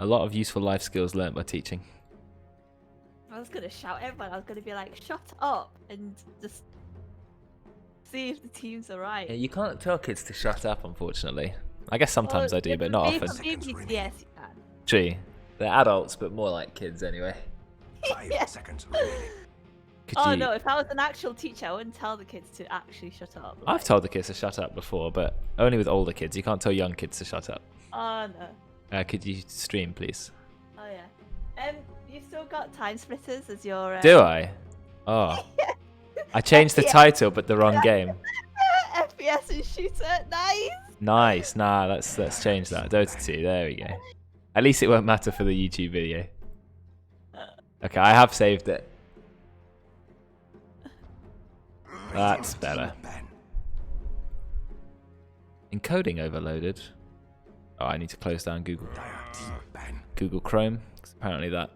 A lot of useful life skills learnt by teaching. I was gonna shout everyone. I was gonna be like, "Shut up!" and just see if the team's alright. Yeah, you can't tell kids to shut up, unfortunately. I guess sometimes I do, but not often. BVGS, you can. True. They're adults, but more like kids anyway. 5 seconds remaining. No, if I was an actual teacher, I wouldn't tell the kids to actually shut up. I've told the kids to shut up before, but only with older kids. You can't tell young kids to shut up. Oh, no. Could you stream, please? Oh, yeah. You've still got Time Splitters as your... Do I? Oh. I changed the title, but the wrong game. FPS and shooter, nice! Nice. Nah, let's change that. Dota 2, there we go. At least it won't matter for the YouTube video. Okay, I have saved it. That's better. Encoding overloaded. Oh, I need to close down Google Chrome, because apparently that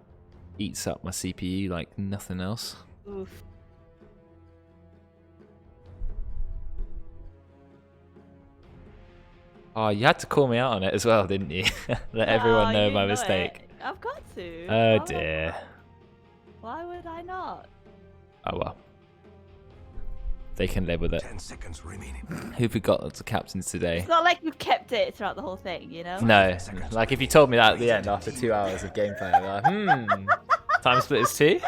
eats up my CPU like nothing else. Oof. Oh, you had to call me out on it as well, didn't you? Let everyone know my mistake. I've got to. Oh dear. Why would I not? Oh well. They can live with it. 10 seconds remaining. Who've we got as the captains today? It's not like we've kept it throughout the whole thing, you know? No. Like if you told me that at the end after 2 hours of gameplay, I'd be like, Time Splitters 2?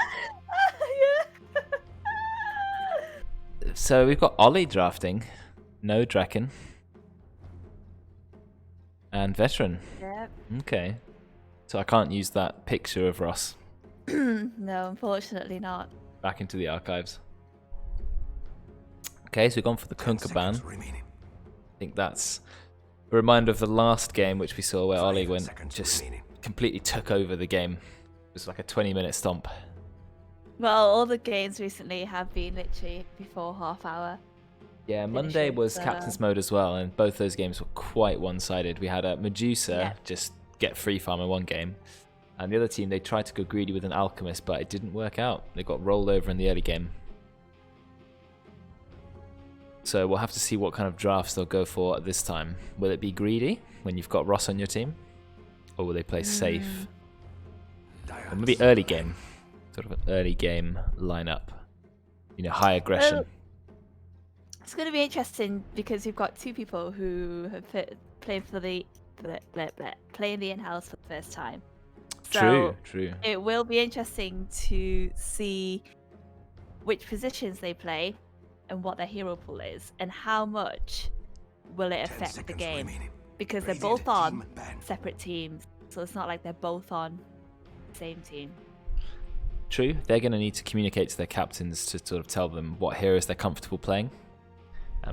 So we've got Oli drafting. No Drekkon. And Veteran. Yep. Okay. So I can't use that picture of Ross. No, unfortunately not. Back into the archives. Okay, so we've gone for the Kunker ban. I think that's a reminder of the last game which we saw where Oli went just completely took over the game. It was like a 20-minute stomp. Well, all the games recently have been literally before half hour. Yeah, Monday was Captain's Mode as well, and both those games were quite one-sided. We had a Medusa just get free farm in one game, and the other team, they tried to go greedy with an Alchemist, but it didn't work out. They got rolled over in the early game. So we'll have to see what kind of drafts they'll go for at this time. Will it be greedy when you've got Ross on your team? Or will they play safe? Or maybe early game. Sort of an early game lineup. You know, high aggression. Well, it's going to be interesting because you've got two people who have playing for the playing the in-house for the first time. So true. It will be interesting to see which positions they play and what their hero pool is, and how much will it affect the game. Because they're both on separate teams, so it's not like they're both on the same team. True, they're going to need to communicate to their captains to sort of tell them what heroes they're comfortable playing.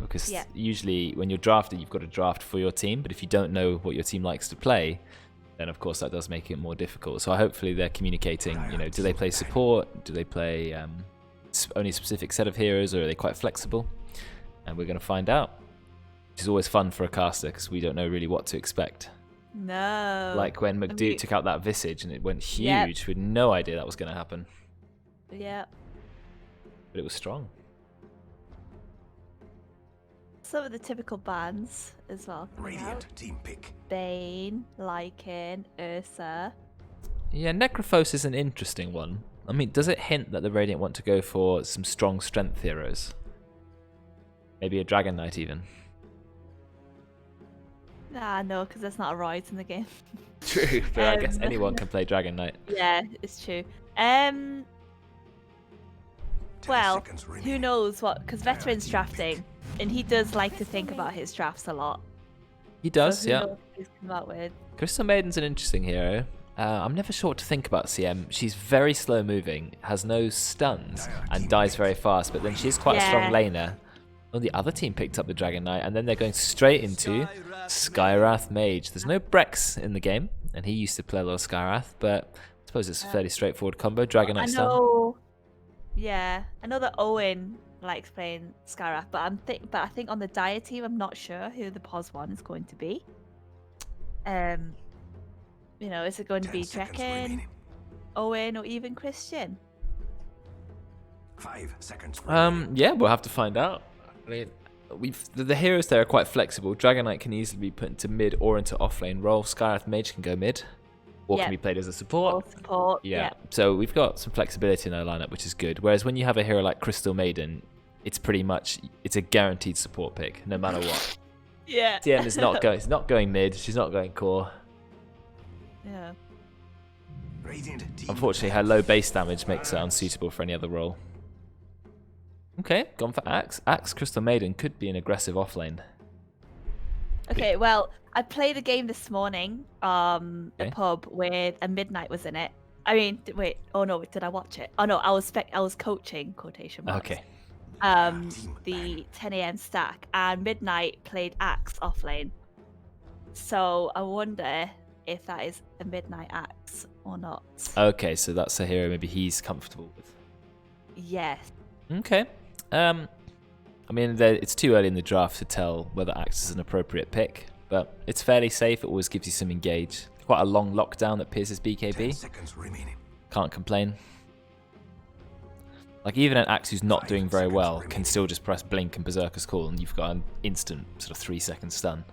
Because usually when you're drafted, you've got to draft for your team, but if you don't know what your team likes to play, then of course that does make it more difficult. So hopefully they're communicating, you know, do they play support? Do they play only a specific set of heroes, or are they quite flexible? And we're going to find out. Which is always fun for a caster because we don't know really what to expect. No. Like when McDuke took out that Visage and it went huge. We had no idea that was going to happen. Yeah. But it was strong. Some of the typical bans as well. Radiant team pick. Bane, Lycan, Ursa. Yeah, Necrophos is an interesting one. I mean, does it hint that the Radiant want to go for some strong strength heroes? Maybe a Dragon Knight even? Ah, no, because there's not a Royd in the game. True, but I guess anyone can play Dragon Knight. Yeah, it's true. Well, who knows what, because Veteran's drafting, and he does like to think about his drafts a lot. He does, so yeah. Knows what he's come out with. Crystal Maiden's an interesting hero. I'm never sure what to think about CM. She's very slow moving, has no stuns, and dies very fast, but then she's quite a strong laner. Well, the other team picked up the Dragon Knight, and then they're going straight into Skywrath Mage. There's no Brex in the game, and he used to play a lot of Skywrath, but I suppose it's a fairly straightforward combo. Dragon Knight stun. Yeah, I know that Owen likes playing Skywrath, but I think on the Dire team, I'm not sure who the POS one is going to be. You know, is it going to be Drekkon, Owen, or even Christian? 5 seconds. Yeah, we'll have to find out. I mean, the heroes there are quite flexible. Dragon Knight can easily be put into mid or into offlane role. Skywrath Mage can go mid. or can be played as a support. Or support. Yeah. So we've got some flexibility in our lineup, which is good. Whereas when you have a hero like Crystal Maiden, it's pretty much a guaranteed support pick, no matter what. Yeah. TM is not going. It's not going mid. She's not going core. Yeah. Unfortunately, her low base damage makes her unsuitable for any other role. Okay, gone for Axe. Axe Crystal Maiden could be an aggressive offlane. Okay, well, I played a game this morning, a pub with a MidNight was in it. I mean, wait, oh no, did I watch it? Oh no, I was coaching, quotation marks. Okay. The 10 a.m. stack, and MidNight played Axe offlane. So I wonder if that is a MidNight Axe or not. Okay, so that's a hero maybe he's comfortable with. Yes. Okay. I mean, it's too early in the draft to tell whether Axe is an appropriate pick, but it's fairly safe. It always gives you some engage. Quite a long lockdown that pierces BKB. 10 seconds remaining. Can't complain. Like, even an Axe who's not doing very well can still just press Blink and Berserker's Call, and you've got an instant sort of 3-second stun.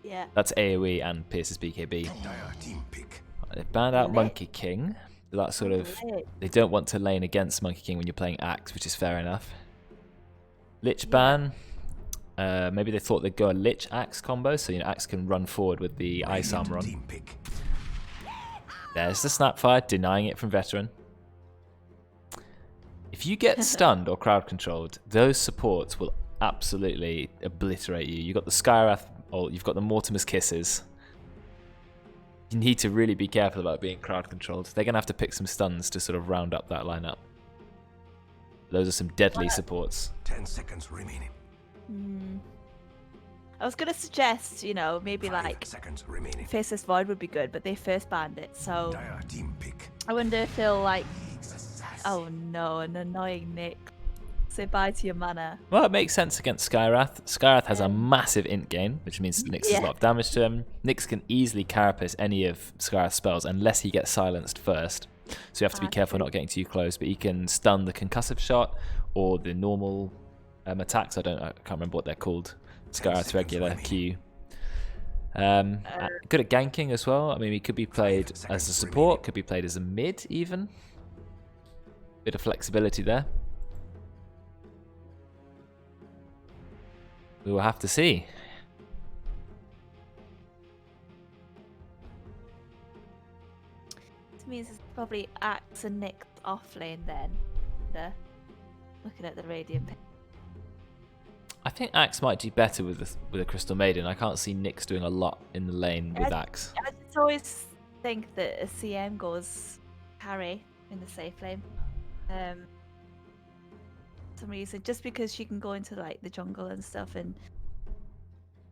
Yeah. That's AoE and pierces BKB. Dire team pick. They've banned out Monkey King. That sort of, they don't want to lane against Monkey King when you're playing Axe, which is fair enough. Lich ban. Maybe they thought they'd go a Lich Axe combo, so Axe can run forward with the Ice Armor on. There's the Snapfire, denying it from Veteran. If you get stunned or crowd controlled, those supports will absolutely obliterate you. You've got the Skywrath, or you've got the Mortimer's Kisses. You need to really be careful about being crowd controlled. They're going to have to pick some stuns to sort of round up that lineup. Those are some deadly supports. 10 seconds remaining. I was going to suggest, maybe 5 like seconds remaining. Faceless Void would be good, but they first banned it, so Dire team pick. I wonder if they'll like... Oh no, an annoying Nick. Say bye to your mana. Well, it makes sense against Skywrath. Skywrath has a massive int gain, which means Nyx does a lot of damage to him. Nyx can easily carapace any of Skywrath's spells unless he gets silenced first. So you have to be careful not getting too close, but he can stun the concussive shot or the normal attacks. I can't remember what they're called. Skywrath's regular Q. Good at ganking as well. I mean, he could be played as a support, could be played as a mid even. Bit of flexibility there. We will have to see. This means it's probably Axe and Nick offlane then. Looking at the Radiant pick. I think Axe might do better with a Crystal Maiden. I can't see Nyx doing a lot in the lane with Axe. I just always think that a CM goes carry in the safe lane. For some reason, just because she can go into like the jungle and stuff and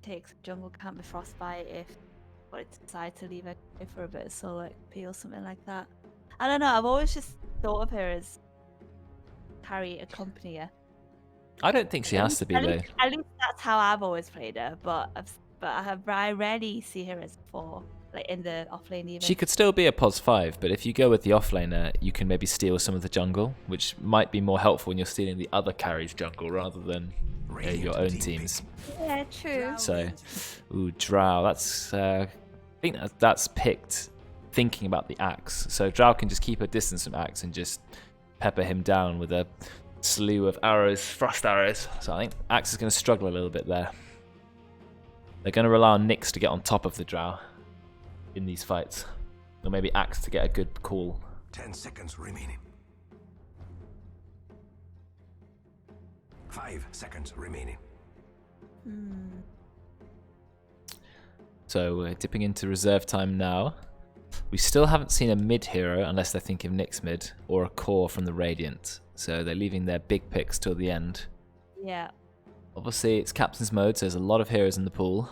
take some jungle, can't be frostbite if I decide to leave her for a bit of solo XP or something like that. I don't know, I've always just thought of her as carry accompanier. I don't think she has to be though. At least that's how I've always played her, but I rarely see her as 4, like in the offlane even. She could still be a pos 5, but if you go with the offlaner, you can maybe steal some of the jungle, which might be more helpful when you're stealing the other carry's jungle rather than your own team's. Yeah, true. So, Drow. That's I think that's picked thinking about the Axe. So Drow can just keep a distance from Axe and just pepper him down with a slew of arrows, frost arrows. So I think Axe is going to struggle a little bit there. They're going to rely on Nyx to get on top of the Drow in these fights, or maybe Axe to get a good call. 10 seconds remaining. 5 seconds remaining. So we're dipping into reserve time now. We still haven't seen a mid hero unless they're thinking of Nyx mid or a core from the Radiant. So they're leaving their big picks till the end. Yeah. Obviously it's captain's mode, so there's a lot of heroes in the pool.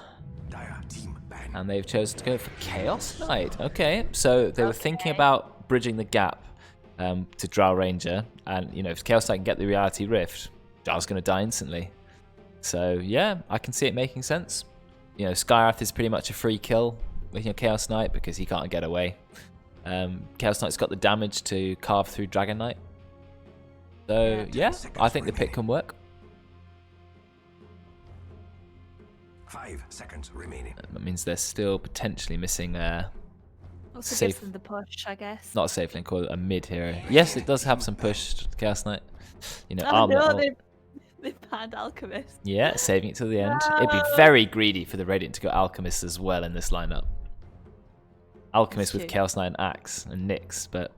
Dire team ban. And they've chosen to go for Chaos Knight. Okay, so they were thinking about bridging the gap to Drow Ranger. And, if Chaos Knight can get the Reality Rift, Drow's going to die instantly. So, yeah, I can see it making sense. Skywrath is pretty much a free kill with Chaos Knight because he can't get away. Chaos Knight's got the damage to carve through Dragon Knight. So, yeah, I think the pick can work. 5 seconds remaining. That means they're still potentially missing Also safe. gives them the push, I guess. Not a safe lane, call it a mid hero. Yes, it does have some push. Chaos Knight. You know, Oh armor. no, they banned Alchemist. Yeah, saving it till the end. It'd be very greedy for the Radiant to go Alchemist as well in this lineup. Alchemist with Chaos Knight and Axe and Nyx, but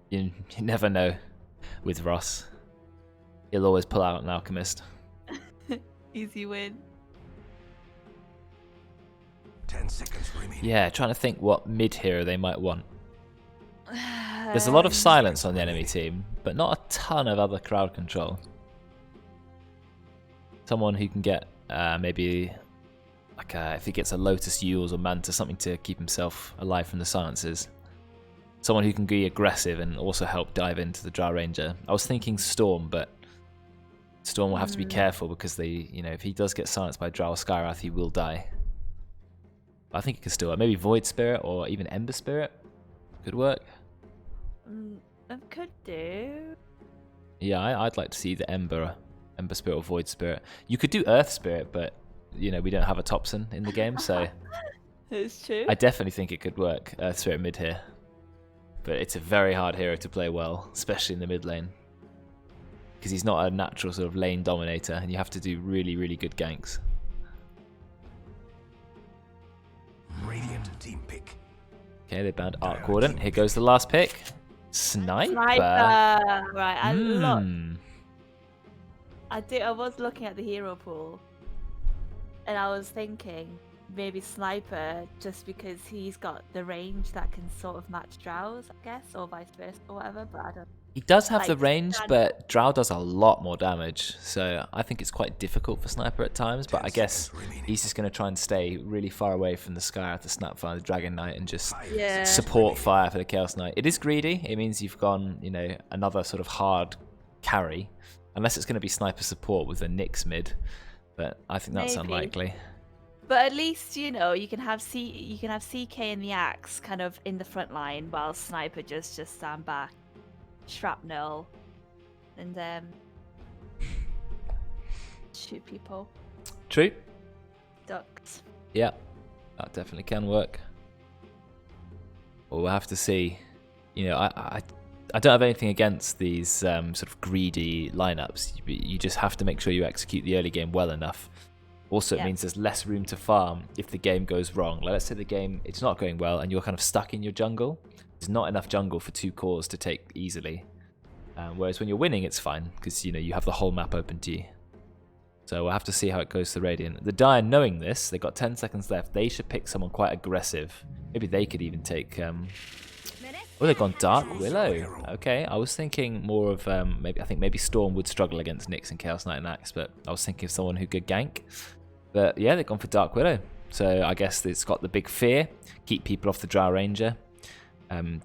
you never know with Ross. He'll always pull out an Alchemist. Easy win. 10 seconds remaining. Yeah, trying to think what mid hero they might want. There's a lot of silence on the enemy team, but not a ton of other crowd control. Someone who can get maybe like if he gets a Lotus Eul's or Manta, something to keep himself alive from the silences. Someone who can be aggressive and also help dive into the Drow Ranger. I was thinking Storm, but Storm will have to be careful because if he does get silenced by Drow or Skywrath, he will die. I think it could still work. Maybe Void Spirit or even Ember Spirit could work. That could do. Yeah, I'd like to see the Ember Spirit or Void Spirit. You could do Earth Spirit, but we don't have a Topson in the game, so It's true. I definitely think it could work. Earth Spirit mid here, but it's a very hard hero to play well, especially in the mid lane, because he's not a natural sort of lane dominator, and you have to do really, really good ganks. Radiant team pick. Okay, they banned Arc Warden. Here goes the last pick. Sniper. Right, I was looking at the hero pool, and I was thinking maybe Sniper, just because he's got the range that can sort of match Drow's, I guess, or vice versa, or whatever. But I don't. He does have the range, but Drow does a lot more damage, so I think it's quite difficult for Sniper at times, but I guess he's just going to try and stay really far away from the Skywrath, the Snapfire, the Dragon Knight, and just support fire for the Chaos Knight. It is greedy. It means you've gone, another sort of hard carry, unless it's going to be Sniper support with a Nyx mid, but I think that's unlikely. But at least you can have CK and the Axe kind of in the front line, while Sniper just stand back. Shrapnel and shoot people. True. Ducks. Yeah, that definitely can work. Well, we'll have to see. I don't have anything against these sort of greedy lineups. You just have to make sure you execute the early game well enough. Also, it means there's less room to farm if the game goes wrong. Like, let's say the game, it's not going well and you're kind of stuck in your jungle. There's not enough jungle for 2 cores to take easily. Whereas when you're winning, it's fine because you have the whole map open to you. So we'll have to see how it goes to Radiant. The Dire, knowing this, they've got 10 seconds left. They should pick someone quite aggressive. Maybe they could even take. Oh, they've gone Dark Willow. Okay, I was thinking more of maybe Storm would struggle against Nyx and Chaos Knight and Axe, but I was thinking of someone who could gank. But yeah, they've gone for Dark Willow. So I guess it's got the big fear, keep people off the Drow Ranger.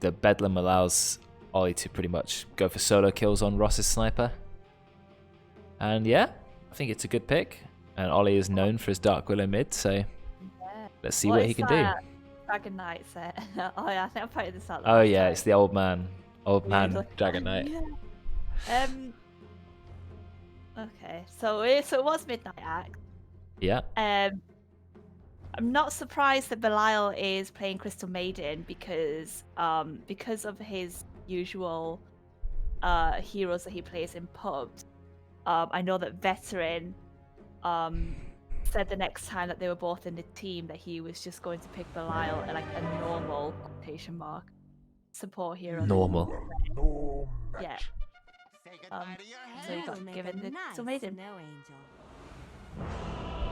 The Bedlam allows Oli to pretty much go for solo kills on Ross's Sniper. And yeah, I think it's a good pick. And Oli is known for his Dark Willow mid, so let's see what he can do. Dragon Knight set. Oh yeah, I think I pointed this out. Oh yeah, it's the old man Dragon Knight. Yeah. Okay, so it was MidNight Act. Yeah. I'm not surprised that Belial is playing Crystal Maiden because of his usual heroes that he plays in pubs. I know that Veteran said the next time that they were both in the team that he was just going to pick Belial like a normal quotation mark support hero. Normal. Yeah. So he got given the Crystal Maiden.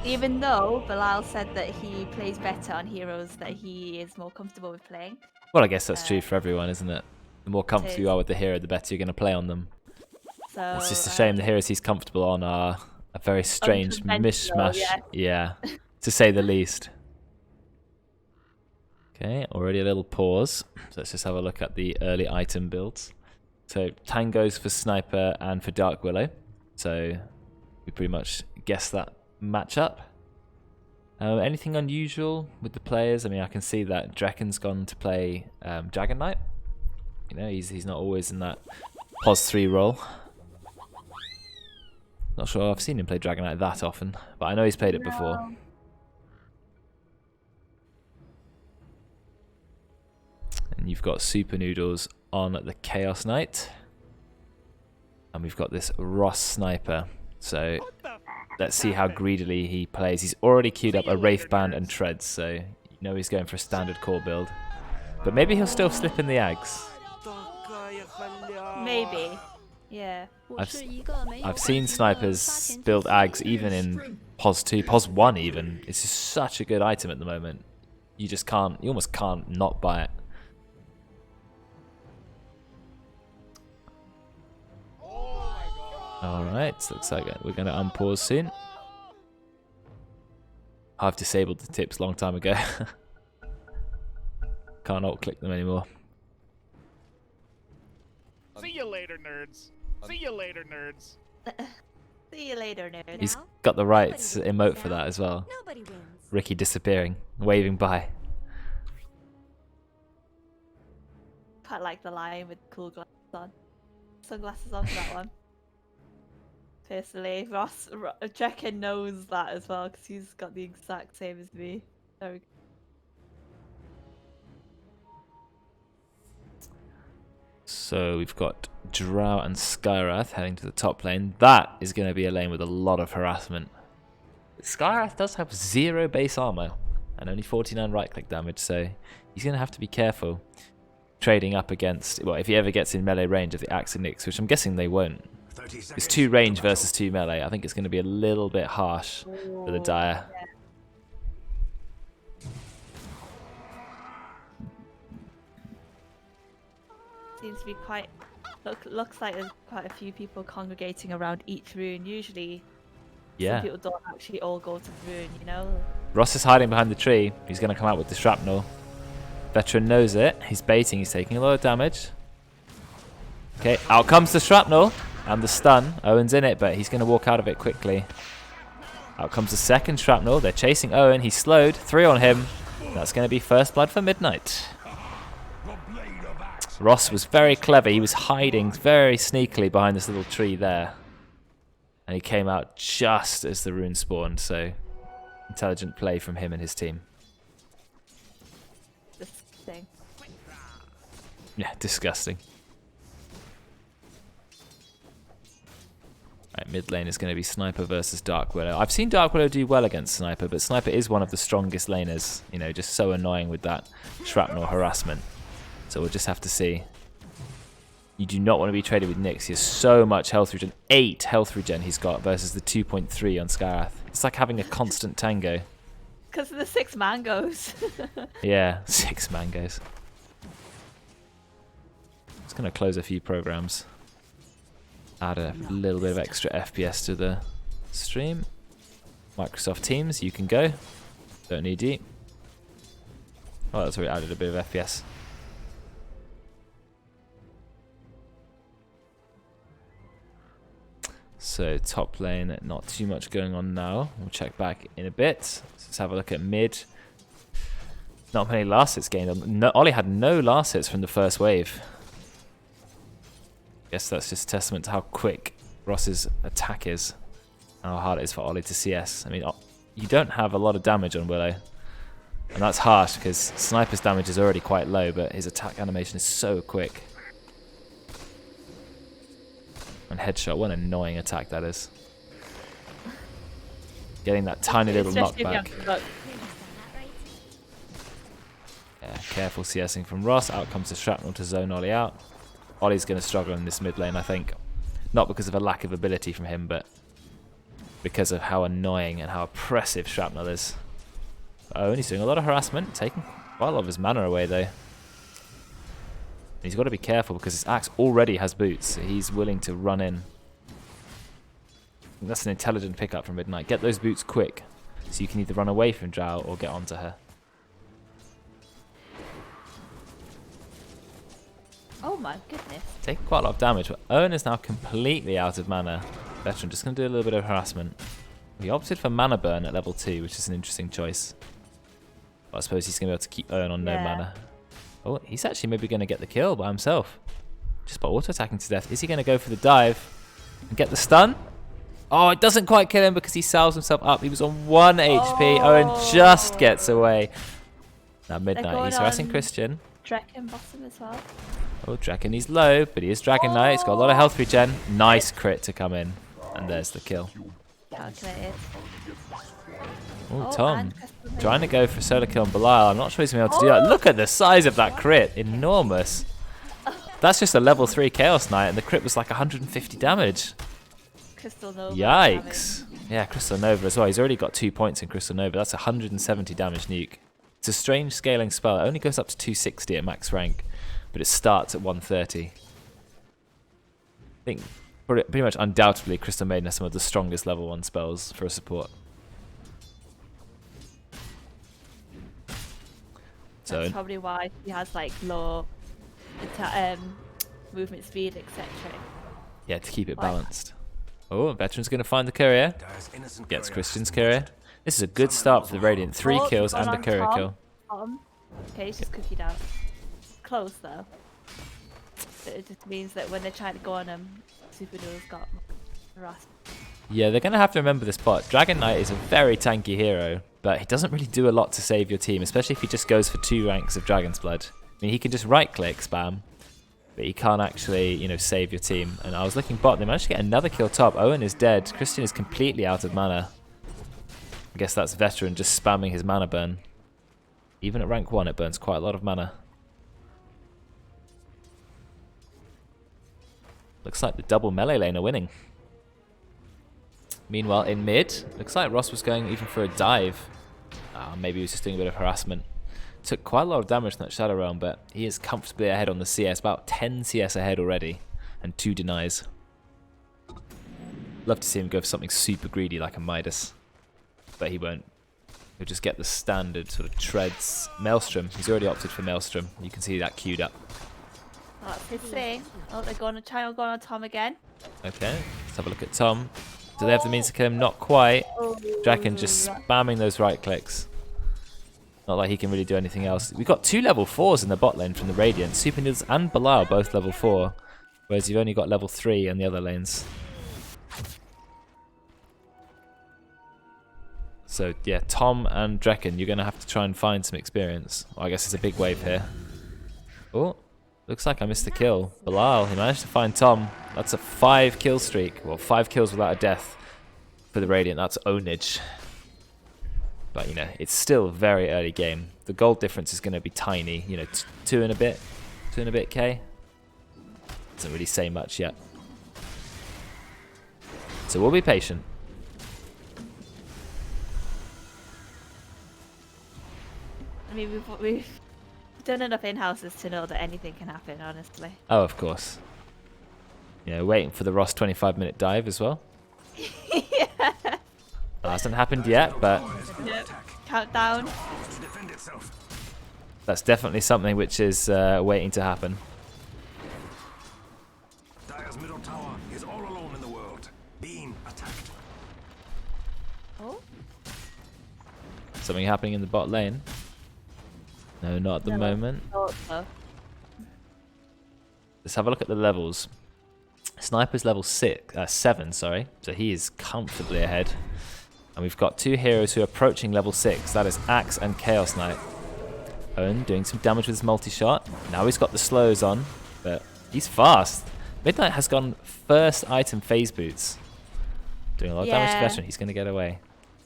Even though Belial said that he plays better on heroes that he is more comfortable with playing. Well, I guess that's true for everyone, isn't it? The more comfortable you are with the hero, the better you're going to play on them. So, it's just a shame the heroes he's comfortable on are a very strange mishmash. Yeah, to say the least. Okay, already a little pause. So let's just have a look at the early item builds. So Tango's for Sniper and for Dark Willow. So we pretty much guessed that matchup. Anything unusual with the players? I mean, I can see that Drekkon's gone to play Dragon Knight. He's not always in that pos 3 role. Not sure I've seen him play Dragon Knight that often, but I know he's played it before. And You've got SupahNoodlz on the Chaos Knight. And we've got this Ross sniper. So let's see how greedily he plays. He's already queued up a Wraithband and Treads, so you know he's going for a standard core build. But maybe he'll still slip in the Ags. Maybe. Yeah. I've seen snipers build Ags even in POS 2, POS 1 even. It's just such a good item at the moment. You just can't, you almost can't not buy it. Alright, looks like we're going to unpause soon. I've disabled the tips a long time ago. Can't alt-click them anymore. See you later, nerds. See you later, nerds. See you later, nerd. He's got the right emote for that as well. Ricky disappearing, waving by. Quite like the lion with cool glasses on. Sunglasses on for that one. Personally, Drekkon knows that as well because he's got the exact same as me. There we go. So we've got Drow and Skyrath heading to the top lane. That is going to be a lane with a lot of harassment. Skyrath does have 0 base armor and only 49 right click damage, so he's going to have to be careful trading up against, well, if he ever gets in melee range of the Axe and Nyx, which I'm guessing they won't. It's 2 range versus 2 melee. I think it's going to be a little bit harsh for the Dire. Seems to be quite. Looks like there's quite a few people congregating around each rune. Usually, some people don't actually all go to the rune, you know? Ross is hiding behind the tree. He's going to come out with the shrapnel. Veteran knows it. He's baiting. He's taking a lot of damage. Okay, out comes the shrapnel and the stun. Owen's in it, but he's going to walk out of it quickly. Out comes the second shrapnel. They're chasing Owen. He's slowed. 3 on him. That's going to be first blood for MidNight. Ross was very clever. He was hiding very sneakily behind this little tree there. And he came out just as the rune spawned, so intelligent play from him and his team. Disgusting. Yeah, disgusting. Right, mid lane is going to be Sniper versus Dark Willow. I've seen Dark Willow do well against Sniper, but Sniper is one of the strongest laners. You know, just so annoying with that shrapnel harassment. So we'll just have to see. You do not want to be traded with Nyx. He has so much health regen. 8 health regen he's got versus the 2.3 on Skyrath. It's like having a constant tango. Because of the 6 mangoes. Yeah, 6 mangoes. Just going to close a few programs. Add a little bit of extra FPS to the stream. Microsoft Teams, you can go. Don't need you. Oh, that's already added a bit of FPS. So top lane, not too much going on now. We'll check back in a bit. Let's have a look at mid. Not many last hits gained. No, Oli had no last hits from the first wave. Guess that's just testament to how quick Ross's attack is. And how hard it is for Oli to CS. I mean, you don't have a lot of damage on Willow. And that's harsh because Sniper's damage is already quite low, but his attack animation is so quick. And headshot, what an annoying attack that is. Getting that tiny little knockback. Yeah, careful CSing from Ross. Out comes the shrapnel to zone Oli out. Oli's going to struggle in this mid lane, I think. Not because of a lack of ability from him, but because of how annoying and how oppressive shrapnel is. Oh, and he's doing a lot of harassment, taking quite a lot of his mana away though. He's got to be careful because his axe already has boots, so he's willing to run in. That's an intelligent pickup from MidNight. Get those boots quick, so you can either run away from Drow or get onto her. Oh my goodness. Taking quite a lot of damage, but Owen is now completely out of mana. Veteran just going to do a little bit of harassment. He opted for mana burn at level 2, which is an interesting choice. But I suppose he's going to be able to keep Owen on no mana. Oh, he's actually maybe going to get the kill by himself. Just by auto-attacking to death. Is he going to go for the dive and get the stun? Oh, it doesn't quite kill him because he salves himself up. He was on 1 HP. Owen just gets away. Now MidNight, he's harassing Christian. Drekkon bottom as well. Oh, Drekkon, he's low, but he is Dragon Knight. He's got a lot of health regen. Nice crit to come in. And there's the kill. Calculated. Oh, Tom. Trying to go for solo kill on Belial. I'm not sure he's going to be able to do that. Look at the size of that crit. Enormous. That's just a level 3 Chaos Knight, and the crit was like 150 damage. Crystal Nova. Yikes. Yeah, Crystal Nova as well. He's already got 2 points in Crystal Nova. That's 170 damage nuke. It's a strange scaling spell. It only goes up to 260 at max rank, but it starts at 130. I think pretty much undoubtedly Crystal Maiden has some of the strongest level 1 spells for a support. So that's probably why he has like low movement speed, etc. Yeah, to keep it balanced. Oh, Veteran's going to find the courier. Gets Christian's courier. This is a good start for the Radiant. 3 kills and a courier kill. Okay, he's just cookie down. Close though. But it just means that when they're trying to go on him, SupahNoodlz got harassed. Yeah, they're going to have to remember this part. Dragon Knight is a very tanky hero, but he doesn't really do a lot to save your team, especially if he just goes for 2 ranks of Dragon's Blood. I mean, he can just right-click spam, but he can't actually, you know, save your team. And I was looking bot, they managed to get another kill top. Owen is dead. Christian is completely out of mana. I guess that's Veteran just spamming his mana burn. Even at rank 1, it burns quite a lot of mana. Looks like the double melee lane are winning. Meanwhile, in mid, looks like Ross was going even for a dive. Maybe he was just doing a bit of harassment. Took quite a lot of damage from that Shadow Realm, but he is comfortably ahead on the CS. About 10 CS ahead already, and 2 denies. Love to see him go for something super greedy like a Midas. But he won't. He'll just get the standard sort of treads. Maelstrom. He's already opted for Maelstrom. You can see that queued up. That's his thing. Oh, they're going to try and go on Tom again. Okay, let's have a look at Tom. Do they have the means to kill him? Not quite. Drekkon just spamming those right clicks. Not like he can really do anything else. We've got 2 level 4s in the bot lane from the Radiant. SupahNoodlz and Belial both level 4. Whereas you've only got level 3 in the other lanes. So yeah, Tom and Drekkon, you're going to have to try and find some experience. Well, I guess it's a big wave here. Oh, looks like I missed the kill. Belial, he managed to find Tom. That's a 5 kill streak. Well, 5 kills without a death for the Radiant. That's ownage. But, you know, it's still a very early game. The gold difference is going to be tiny. You know, 2 and a bit K. Doesn't really say much yet. So we'll be patient. I mean, we've done enough in-houses to know that anything can happen, honestly. Oh, of course. You know, waiting for the Ross 25-minute dive as well. Yeah. That hasn't happened yet, but Yep. Countdown. that's definitely something which is waiting to happen. Dire's middle tower is all alone in the world, being attacked. Oh. Something happening in the bot lane. No, not at the moment. So. Let's have a look at the levels. Sniper's level 7, sorry. So he is comfortably ahead. And we've got 2 heroes who are approaching level 6. That is Axe and Chaos Knight. Owen doing some damage with his multi-shot. Now he's got the slows on, but he's fast. MidNight has gone first item phase boots. Doing a lot of damage to Veteran. He's going to get away.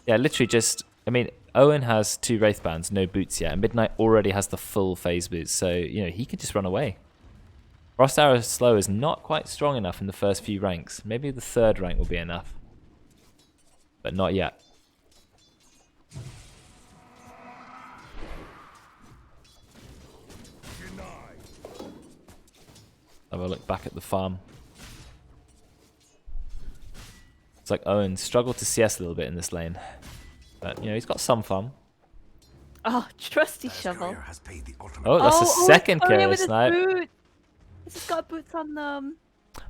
Yeah, literally just... I mean, Owen has 2 Wraith Bands, no boots yet. And MidNight already has the full phase boots. So, you know, he could just run away. Frost Arrow's slow is not quite strong enough in the first few ranks. Maybe the 3rd rank will be enough. But not yet. Have a look back at the farm. It's like Owen struggled to CS a little bit in this lane. But, you know, he's got some farm. Oh, trusty shovel. Oh, that's the second courier snipe. This has got boots on them.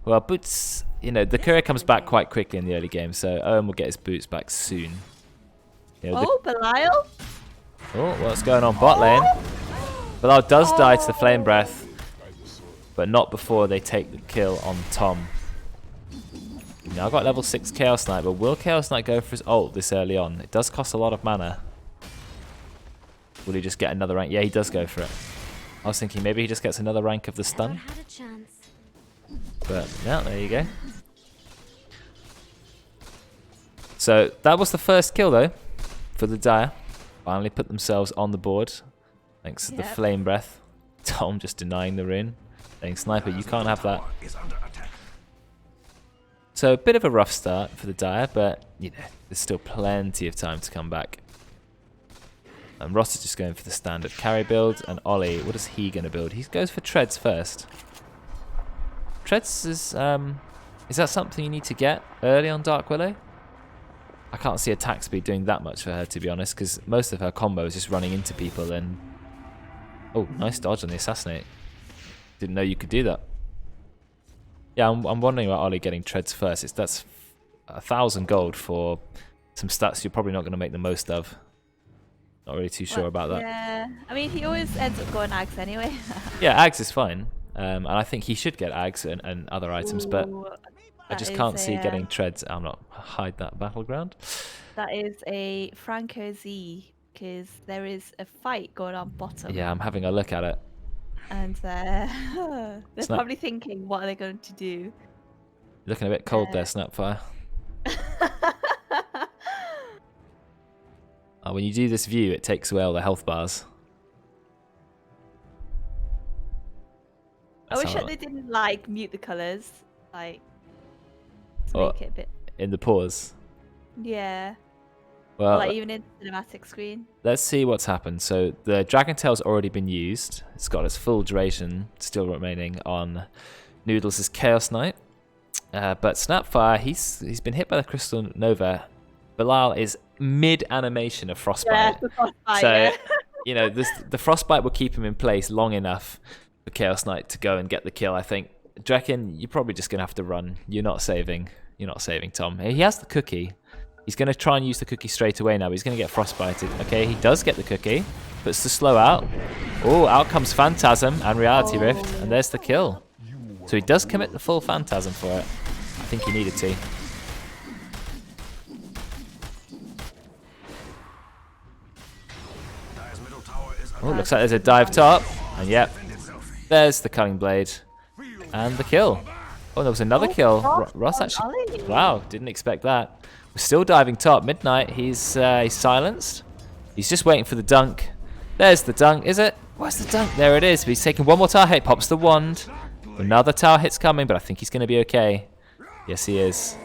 Well, boots, you know, the courier comes back quite quickly in the early game, so Owen will get his boots back soon. You know, Belial. Oh, what's going on bot lane? Belial does die to the Flame Breath, but not before they take the kill on Tom. Now I've got level 6 Chaos Knight, but will Chaos Knight go for his ult this early on? It does cost a lot of mana. Will he just get another rank? Yeah, he does go for it. I was thinking maybe he just gets another rank of the stun. Had a chance. But yeah, there you go. So that was the first kill though for the Dire. Finally put themselves on the board thanks to the flame breath. Tom just denying the rune, saying Sniper, you can't have that. So a bit of a rough start for the Dire, but you know, there's still plenty of time to come back. And Ross is just going for the standard carry build, and Oli, what is he going to build? He goes for Treads first. Treads is that something you need to get early on Dark Willow? I can't see attack speed doing that much for her, to be honest, because most of her combo is just running into people and... Oh, nice dodge on the assassinate. Didn't know you could do that. Yeah, I'm wondering about Oli getting Treads first. That's 1,000 gold for some stats you're probably not going to make the most of. Not really too sure about that. Yeah, I mean, he always ends up going Ags anyway. Yeah, Ags is fine. And I think he should get Ags and other items, but I just can't see getting Treads. I'm not hide that battleground. That is a Franco Z, because there is a fight going on bottom. Yeah, I'm having a look at it. And they're probably thinking, what are they going to do? Looking a bit cold there, Snapfire. When you do this view, it takes away all the health bars. I wish that they didn't like mute the colours, like to make it a bit. In the pause. Yeah. Well, like even in the cinematic screen. Let's see what's happened. So the Dragon Tail's already been used. It's got its full duration still remaining on Noodles' Chaos Knight. But Snapfire, he's been hit by the Crystal Nova. Belial is mid-animation of Frostbite. Yeah, the Frostbite, so, you know, the Frostbite will keep him in place long enough for Chaos Knight to go and get the kill, I think. Drekkon, you're probably just going to have to run. You're not saving Tom. He has the cookie. He's going to try and use the cookie straight away now, but he's going to get frostbited. Okay, he does get the cookie, but it's the slow out. Oh, out comes Phantasm and Reality Rift, and there's the kill. So he does commit the full Phantasm for it. I think he needed to. Oh, looks like there's a dive top, and yep, there's the Culling Blade and the kill. Oh, there was another kill. Ross actually, wow, didn't expect that. We're still diving top. MidNight, he's silenced. He's just waiting for the dunk. There's the dunk, is it? Where's the dunk? There it is. But he's taking one more tower hit, pops the wand. Another tower hit's coming, but I think he's going to be okay. Yes, he is.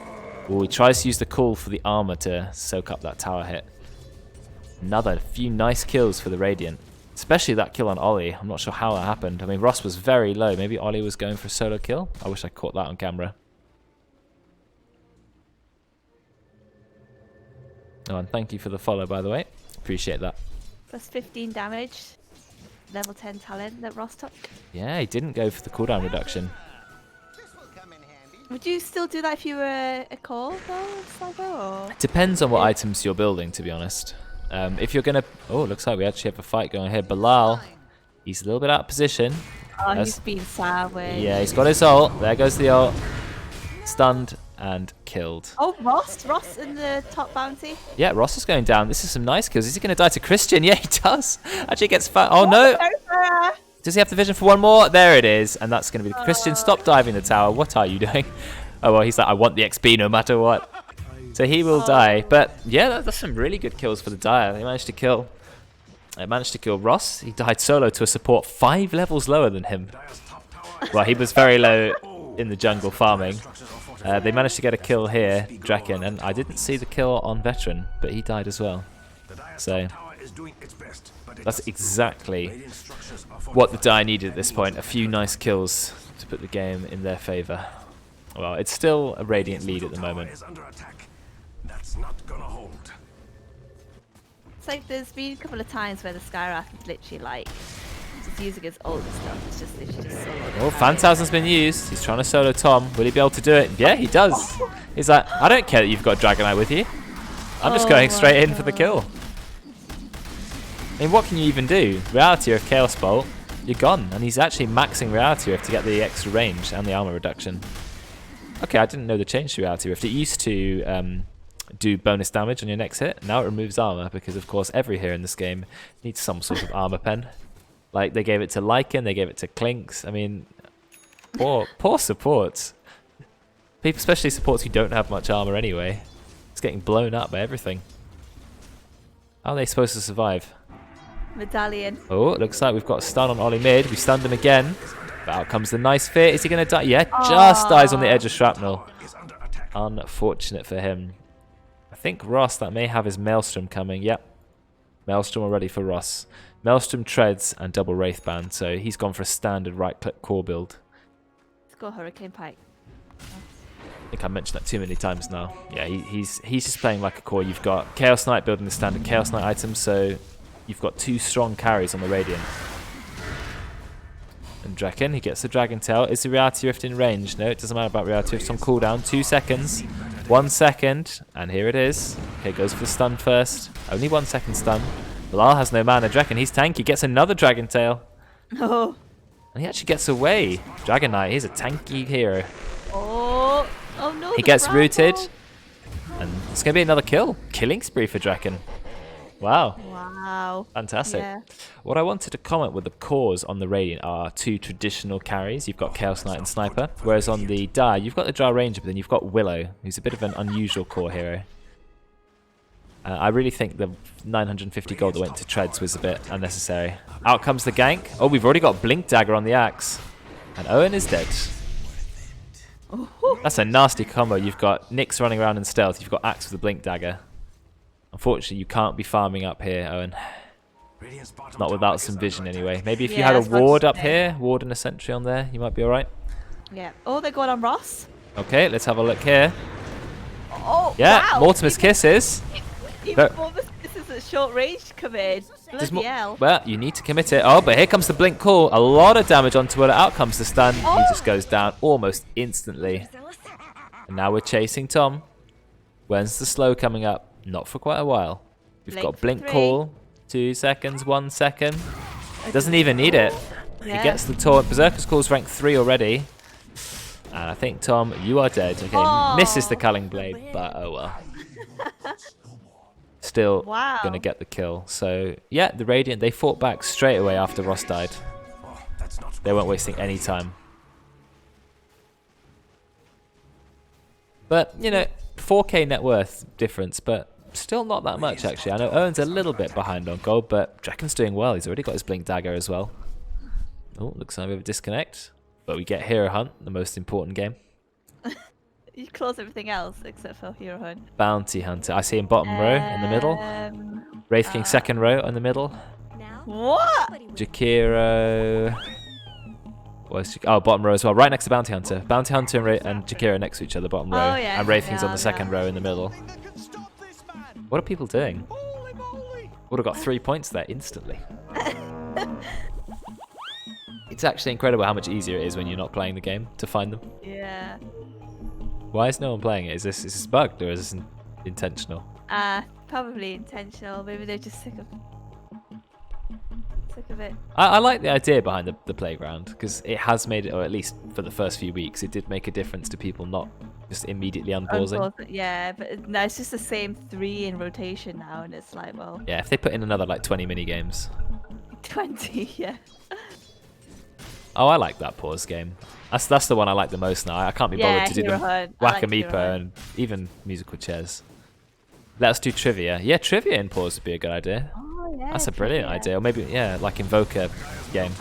Oh, he tries to use the call for the armor to soak up that tower hit. Another few nice kills for the Radiant. Especially that kill on Oli. I'm not sure how that happened. I mean, Ross was very low. Maybe Oli was going for a solo kill. I wish I caught that on camera. Oh, and thank you for the follow, by the way. Appreciate that. Plus 15 damage. Level 10 talent that Ross took. Yeah, he didn't go for the cooldown reduction. Would you still do that if you were a core, though, Sago, or? Depends on what items you're building, to be honest. If you're going to... Oh, looks like we actually have a fight going here. Belial, he's a little bit out of position. Oh, he's been sideways. Yeah, he's got his ult. There goes the ult. Stunned and killed. Oh, Ross in the top bounty. Yeah, Ross is going down. This is some nice kills. Is he going to die to Christian? Yeah, he does. Actually gets fat. Oh, no. Does he have the vision for one more? There it is. And that's going to be the Christian. Stop diving the tower. What are you doing? Oh, well, he's like, I want the XP no matter what. So he will die. But yeah, that's some really good kills for the Dire. They managed to kill Ross. He died solo to a support 5 levels lower than him. Well, he was very low in the jungle farming. They managed to get a kill here, Drekkon, and I didn't see the kill on Veteran, but he died as well. So that's exactly what the Dire needed at this point. A few nice kills to put the game in their favour. Well, it's still a Radiant lead at the moment. It's like there's been a couple of times where the Skywrath is literally like just using his ult and stuff. It's just literally just solo. Oh, Phantasm's been used. He's trying to solo Tom. Will he be able to do it? Yeah, he does. He's like, I don't care that you've got Dragonite with you. I'm just going straight in for the kill. I mean, what can you even do? Reality Rift, Chaos Bolt, you're gone. And he's actually maxing Reality Rift to get the extra range and the armor reduction. Okay, I didn't know the change to Reality Rift. It used to do bonus damage on your next hit. Now it removes armor because, of course, every hero in this game needs some sort of armor pen. Like, they gave it to Lycan, they gave it to Clinks. I mean, poor supports. People, especially supports who don't have much armor anyway. It's getting blown up by everything. How are they supposed to survive? Medallion. Oh, it looks like we've got a stun on Oli mid. We stunned him again. But out comes the nice fit. Is he going to die? Yeah, just dies on the edge of shrapnel. Unfortunate for him. I think Ross, that may have his Maelstrom coming. Yep. Maelstrom already for Ross. Maelstrom treads and double Wraith Band, so he's gone for a standard right-click core build. Let's go Hurricane Pike. I think I mentioned that too many times now. Yeah, he's just playing like a core. You've got Chaos Knight building the standard Chaos Knight item, so you've got 2 strong carries on the Radiant. And Drekkon, he gets the Dragon Tail. Is the Reality Rift in range? No, it doesn't matter about Reality Rift. On cooldown, 2 seconds. 1 second, and here it is. Okay, goes for the stun first. Only 1 second stun. Belial has no mana. Drekkon, he's tanky. Gets another Dragon Tail. Oh. And he actually gets away. Dragon Knight, he's a tanky hero. Oh. Oh no. He gets rooted. And it's going to be another kill. Killing spree for Drekkon. Wow. Wow. Fantastic. Yeah. What I wanted to comment with the cores on the Radiant are 2 traditional carries. You've got Chaos Knight and Sniper. Whereas on the Dire, you've got the Dire Ranger, but then you've got Willow, who's a bit of an unusual core hero. I really think the 950 gold that went to Treads was a bit unnecessary. Out comes the gank. Oh, we've already got Blink Dagger on the axe. And Owen is dead. That's a nasty combo. You've got Nyx running around in stealth. You've got axe with the Blink Dagger. Unfortunately, you can't be farming up here, Owen. Not without some vision anyway. Maybe if you had a ward up here, ward and a sentry on there, you might be alright. Yeah. Oh, they're going on Ross. Okay, let's have a look here. Oh, Yeah, wow. Mortimer's Kisses. Even Mortimer's Kisses at short range come in. Bloody hell. Well, you need to commit it. Oh, but here comes the Blink Call. A lot of damage onto it. Out comes the stun. He just goes down almost instantly. And now we're chasing Tom. When's the slow coming up? Not for quite a while. We've got Blink Call. 2 seconds, 1 second. Doesn't even need it. Yeah. He gets the taunt. Berserker's Call's rank 3 already. And I think, Tom, you are dead. Okay, misses the Culling Blade, but oh well. Still going to get the kill. So, yeah, the Radiant, they fought back straight away after Ross died. They weren't wasting any time. But, you know, 4k net worth difference, but still not that much, actually. I know Owen's a little bit behind on gold, but Drekkon's doing well. He's already got his Blink Dagger as well. Oh, looks like we have a disconnect. But we get Hero Hunt, the most important game. You close everything else except for Hero Hunt. Bounty Hunter. I see him bottom row in the middle. Wraith King second row in the middle. What? Jakiro. Oh, bottom row as well. Right next to Bounty Hunter. Bounty Hunter and Jakiro next to each other, bottom row. Oh, yeah, and Wraith King's on the second row in the middle. What are people doing? Would have got 3 points there instantly. It's actually incredible how much easier it is when you're not playing the game to find them. Yeah. Why is no one playing it? Is this bugged or is this intentional? Probably intentional. Maybe they're just sick of it. I like the idea behind the playground because it has made it, or at least for the first few weeks, it did make a difference to people not just immediately unpausing. Yeah, but no, it's just the same 3 in rotation now, and it's like, well. Yeah, if they put in another like 20 mini games. 20, yeah. Oh, I like that pause game. That's the one I like the most now. I can't be bothered to do the Whack-A-Meepa and even musical chairs. Let's do trivia. Yeah, trivia in pause would be a good idea. Oh, yeah, that's a brilliant idea. Or maybe, yeah, like Invoker game.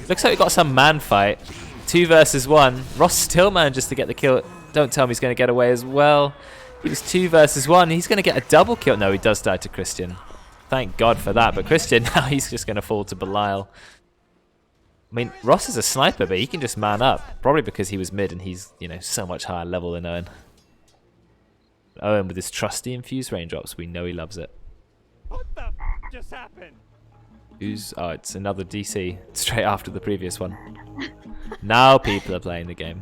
Looks like we got some man fight. 2 versus 1. Ross still manages to get the kill. Don't tell me he's going to get away as well. He was 2 versus 1. He's going to get a double kill. No, he does die to Christian. Thank God for that. But Christian, now he's just going to fall to Belial. I mean, Ross is a sniper, but he can just man up. Probably because he was mid and he's, you know, so much higher level than Owen. Owen with his trusty infused raindrops, we know he loves it. What the just happened? Oh, it's another DC straight after the previous one. Now people are playing the game.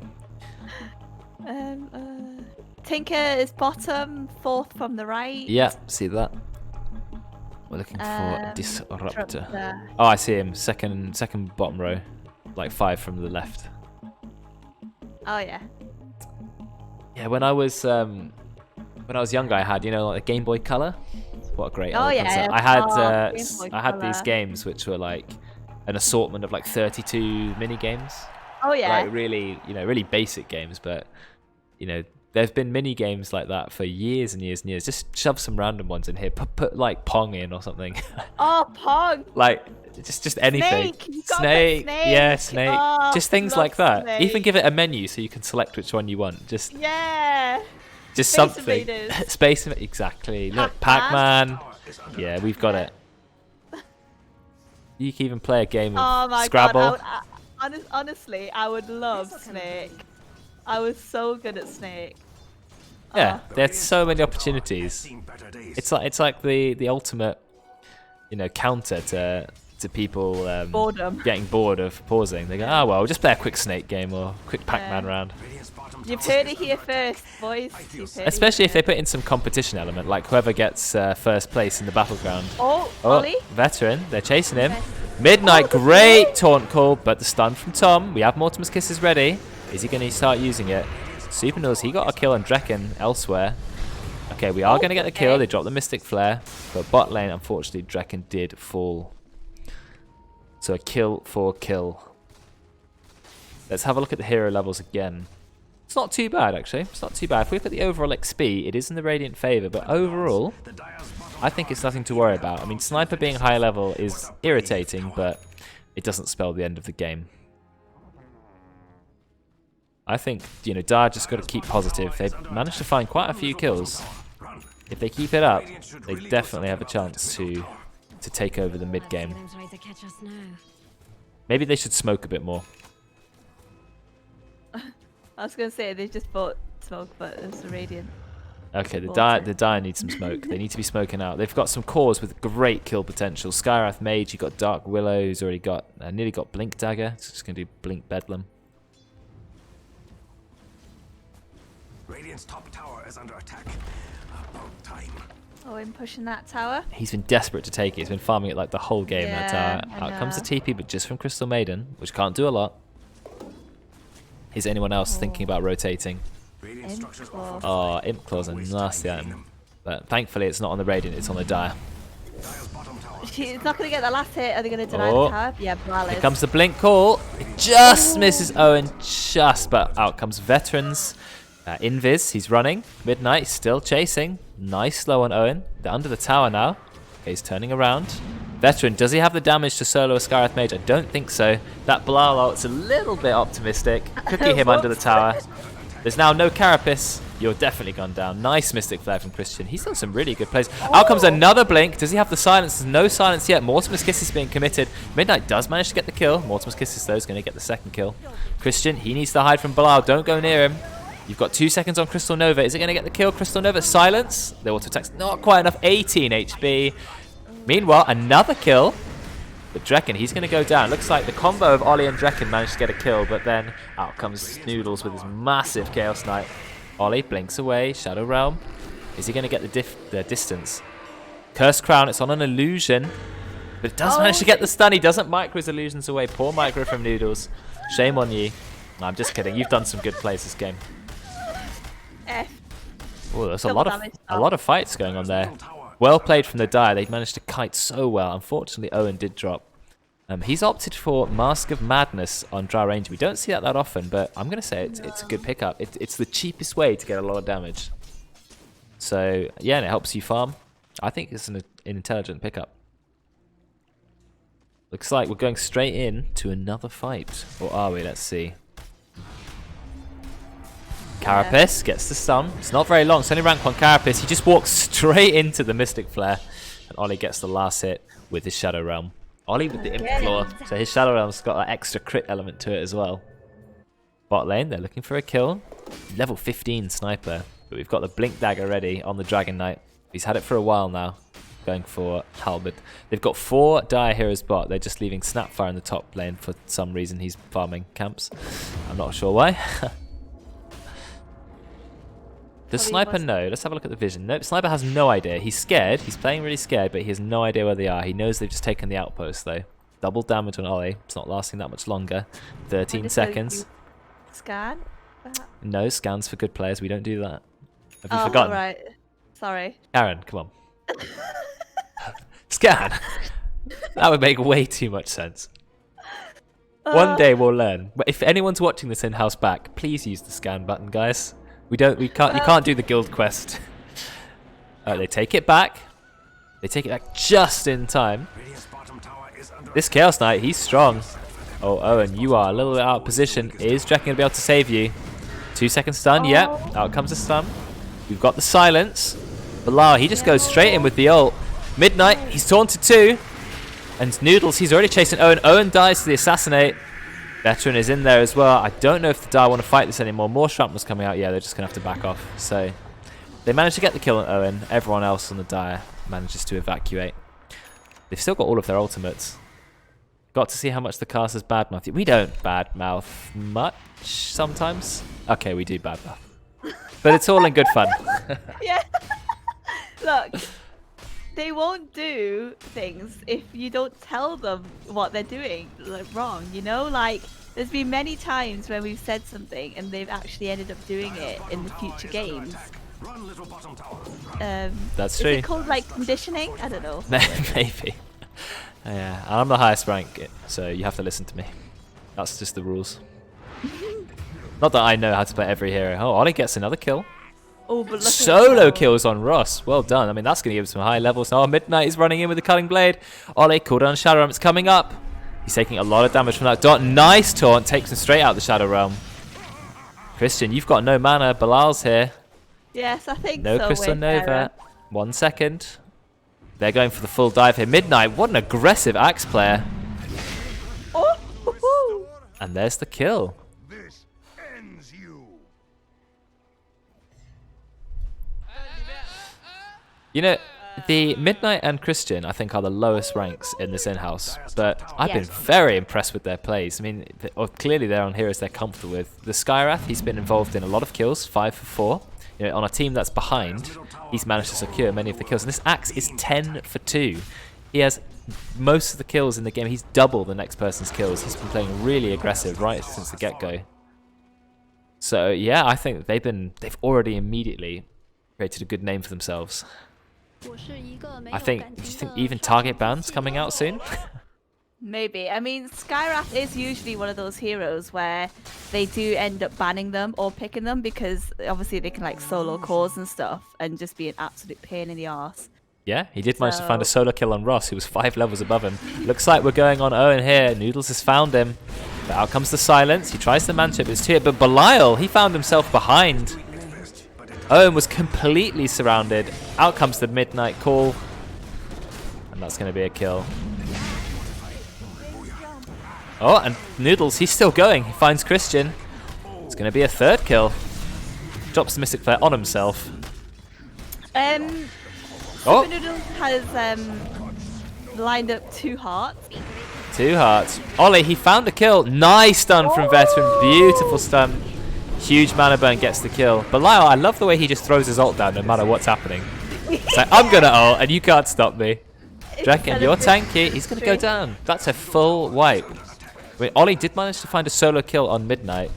Tinker is bottom, 4th from the right. Yeah, see that. We're looking for a disruptor. Oh, I see him. Second bottom row, like 5 from the left. Oh yeah. Yeah, when I was younger, I had, you know, like a Game Boy Color. What a great! Oh yeah. I had these games which were like an assortment of like 32 mini games. Oh yeah. Like really, really basic games, but there's been mini games like that for years and years and years. Just shove some random ones in here. Put like Pong in or something. Oh, Pong. Like just anything. Snake. Yeah, Snake. Oh, just things like that. Snake. Even give it a menu so you can select which one you want. Just Space something. Invaders. Space exactly. Look, Pac-Man. Yeah, we've got it. You can even play a game of Scrabble. God, honestly, I would love Snake. I was so good at Snake. Yeah, there's so many opportunities. It's like the ultimate, counter to people Boredom. getting bored of pausing. They go, oh well, we'll just play a quick Snake game or quick Pac-Man round. You've heard it here first, boys. Especially if they put in some competition element, like whoever gets first place in the battleground. Oh, Oli. Veteran, they're chasing him. MidNight, great taunt call, but the stun from Thom. We have Mortimer's Kisses ready. Is he going to start using it? SupahNoodlz, he got a kill on Drekkon elsewhere. Okay, we are going to get the kill. They dropped the Mystic Flare. But bot lane, unfortunately, Drekkon did fall. So a kill for kill. Let's have a look at the hero levels again. It's not too bad, actually. It's not too bad. If we look at the overall XP, it is in the Radiant favour. But overall, I think it's nothing to worry about. I mean, Sniper being high level is irritating, but it doesn't spell the end of the game. I think, Dire just got to keep positive. They've managed to find quite a few kills. If they keep it up, they definitely have a chance to take over the mid game. Maybe they should smoke a bit more. I was going to say, they just bought smoke, but it's a Radiant. Okay, the Dire need some smoke. They need to be smoking out. They've got some cores with great kill potential. Skywrath Mage, you got Dark Willow, who's already got, nearly got Blink Dagger. It's just going to do Blink Bedlam. Radiant's top tower is under attack. About time. Owen pushing that tower. He's been desperate to take it. He's been farming it like the whole game, that tower. I Out comes the TP, but just from Crystal Maiden, which can't do a lot. Is anyone else thinking about rotating? Oh, Imp Claw's a nasty item. But thankfully it's not on the Radiant, it's on the Dire. She's not going to get the last hit. Are they going to deny the tower? Yeah, Belial is. Here comes the Blink call. It just misses Owen, but out comes Veterans. Invis, he's running. MidNight, still chasing. Nice slow on Owen. They're under the tower now. Okay, he's turning around. Veteran, does he have the damage to solo a Skywrath Mage? I don't think so. That Belial ult's a little bit optimistic. Cooking him under the tower. There's now no Carapace. You're definitely gone down. Nice Mystic Flare from Christian. He's done some really good plays. Out comes another Blink. Does he have the silence? There's no silence yet. Mortimer's Kiss is being committed. MidNight does manage to get the kill. Mortimer's Kiss though is going to get the second kill. Christian, he needs to hide from Belial. Don't go near him. You've got 2 seconds on Crystal Nova. Is it going to get the kill? Crystal Nova, silence. The auto attack's not quite enough. 18 HP. Meanwhile, another kill. But Drekkon, he's going to go down. Looks like the combo of Oli and Drekkon managed to get a kill, but then out comes Noodles with his massive Chaos Knight. Oli blinks away. Shadow Realm. Is he going to get the distance? Cursed Crown, it's on an illusion. But it does manage to get the stun. He doesn't micro his illusions away. Poor micro from Noodles. Shame on you. No, I'm just kidding. You've done some good plays this game. Oh, there's a lot of fights going on there. Well played from the Dire. They managed to kite so well. Unfortunately, Owen did drop. He's opted for Mask of Madness on Dry Range. We don't see that often, but I'm going to say it's a good pickup. It's the cheapest way to get a lot of damage. So, yeah, and it helps you farm. I think it's an intelligent pickup. Looks like we're going straight in to another fight. Or are we? Let's see. Carapace gets the stun. It's not very long. It's only rank 1 Carapace. He just walks straight into the Mystic Flare. And Oli gets the last hit with his Shadow Realm. Oli with the Imp Claw. So his Shadow Realm's got that extra crit element to it as well. Bot lane, they're looking for a kill. Level 15 Sniper. But we've got the Blink Dagger ready on the Dragon Knight. He's had it for a while now. Going for Halberd. They've got 4 Dire Heroes bot. They're just leaving Snapfire in the top lane for some reason. He's farming camps. I'm not sure why. Does Sniper know? Let's have a look at the vision. Nope, Sniper has no idea. He's scared. He's playing really scared, but he has no idea where they are. He knows they've just taken the outpost, though. Double damage on Oli. It's not lasting that much longer. 13 seconds. Scan? Perhaps? No, scans for good players. We don't do that. Have you forgotten? Right. Sorry. Karen, come on. Scan! That would make way too much sense. One day we'll learn. But if anyone's watching this in-house back, please use the scan button, guys. You can't do the guild quest. They take it back. They take it back just in time. This Chaos Knight, he's strong. Oh, Owen, you are a little bit out of position. Is Drekkon going to be able to save you? 2-second stun, yep. Out comes the stun. We've got the silence. Belial, he just goes straight in with the ult. MidNight, he's taunted too. And Noodles, he's already chasing Owen. Owen dies to the assassinate. Veteran is in there as well. I don't know if the Dire want to fight this anymore. More shrapnel's coming out. Yeah, they're just going to have to back off. So they managed to get the kill on Owen. Everyone else on the Dire manages to evacuate. They've still got all of their ultimates. Got to see how much the casters badmouth. We don't badmouth much sometimes. Okay, we do badmouth. But it's all in good fun. Yeah. Look, they won't do things if you don't tell them what they're doing wrong, you know? Like, there's been many times when we've said something and they've actually ended up doing it in the future games. That's true. Is it called, like, conditioning? I don't know. Maybe. Yeah, I'm the highest rank, so you have to listen to me. That's just the rules. Not that I know how to play every hero. Oh, Oli gets another kill. Oh, but look Solo kills on Ross. Well done. I mean, that's going to give him some high levels. Oh, MidNight is running in with the cutting blade. Oli, cooldown Shadow Realm. It's coming up. He's taking a lot of damage from that dot. Nice taunt. Takes him straight out the Shadow Realm. Christian, you've got no mana. Belial's here. Yes, I think no so. Crystal Nova. 1 second. They're going for the full dive here. MidNight, what an aggressive axe player. Oh, and there's the kill. This ends you. You know, the MidNight and Christian, I think, are the lowest ranks in this in-house. But I've been very impressed with their plays. I mean, clearly they're on heroes they're comfortable with. The Skywrath, he's been involved in a lot of kills, 5 for 4. You know, on a team that's behind, he's managed to secure many of the kills. And this axe is 10 for 2. He has most of the kills in the game. He's double the next person's kills. He's been playing really aggressive right since the get-go. So yeah, I think they've already immediately created a good name for themselves. Do you think even target ban's coming out soon? maybe. I mean, Skywrath is usually one of those heroes where they do end up banning them or picking them because obviously they can like solo cores and stuff and just be an absolute pain in the arse. Yeah, he did manage to find a solo kill on Ross, who was 5 levels above him. Looks like we're going on Owen here. Noodles has found him. But out comes the silence. He tries the manship. It's 2. But Belial, he found himself behind. Owen was completely surrounded. Out comes the MidNight call. And that's going to be a kill. Oh, and Noodles, he's still going. He finds Christian. It's going to be a 3rd kill. Drops the Mystic Flare on himself. SupahNoodlz has lined up 2 hearts. 2 hearts. Oli, he found a kill. Nice stun from Veteran. Beautiful stun. Huge mana burn gets the kill. Belial, I love the way he just throws his ult down no matter what's happening. It's like, I'm going to ult and you can't stop me. Drekkon, you're tanky. He's going to go down. That's a full wipe. I mean, Oli did manage to find a solo kill on MidNight,